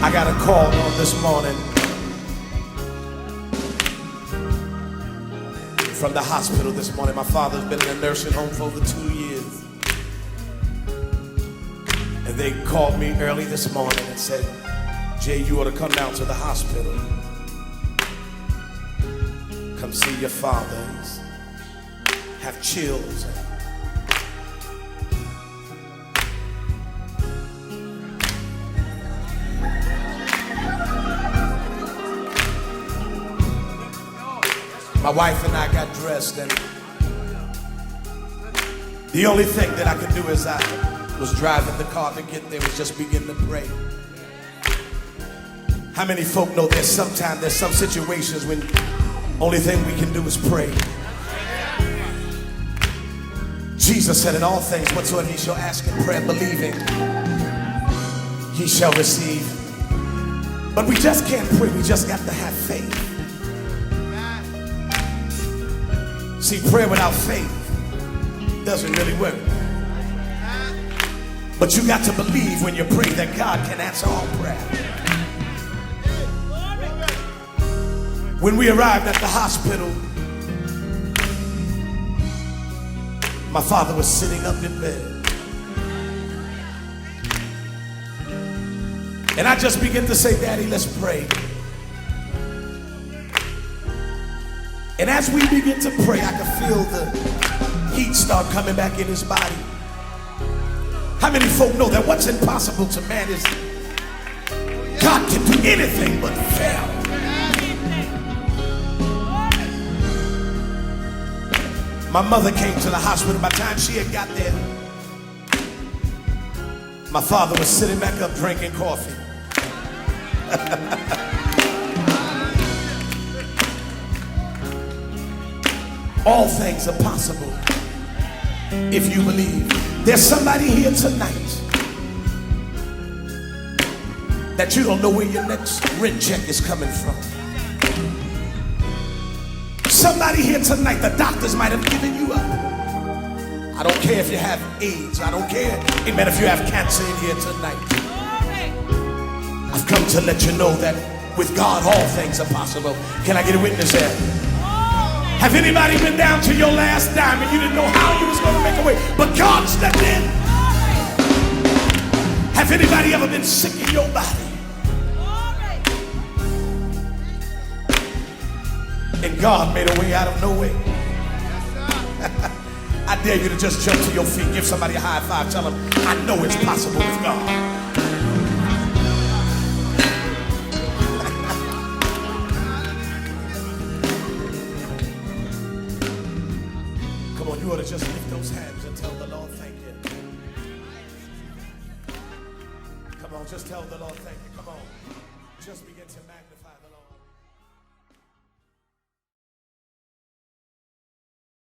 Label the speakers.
Speaker 1: I got a call on this morning from the hospital this morning. My father's been in a nursing home for over 2 years. And they called me early this morning and said, Jay, you ought to come down to the hospital. Come see your father. He's have chills. My wife and I got dressed, and the only thing that I could do as I was driving the car to get there was just begin to pray. How many folk know there's some situations when only thing we can do is pray? Jesus said in all things whatsoever ye shall ask in prayer believing, ye shall receive. But we just can't pray, we just got to have faith. See, prayer without faith doesn't really work. But you got to believe when you pray that God can answer all prayer. When we arrived at the hospital, my father was sitting up in bed. And I just began to say, Daddy, let's pray. And as we begin to pray, I could feel the heat start coming back in his body. How many folk know that what's impossible to man is God can do anything but fail? My mother came to the hospital. By the time she had got there, my father was sitting back up drinking coffee. All things are possible if you believe. There's somebody here tonight that you don't know where your next rent check is coming from. Somebody here tonight, the doctors might have given you up. I don't care if you have AIDS. I don't care, amen, if you have cancer in here tonight. I've come to let you know that with God all things are possible. Can I get a witness here? Have anybody been down to your last dime and you didn't know how you was going to make a way, but God stepped in? Have anybody ever been sick in your body? And God made a way out of no way. I dare you to just jump to your feet. Give somebody a high five. Tell them, I know it's possible with God. Come on, you ought to just lift those hands and tell the Lord thank you. Come on, just tell the Lord thank you. Come on. Just begin to magnify.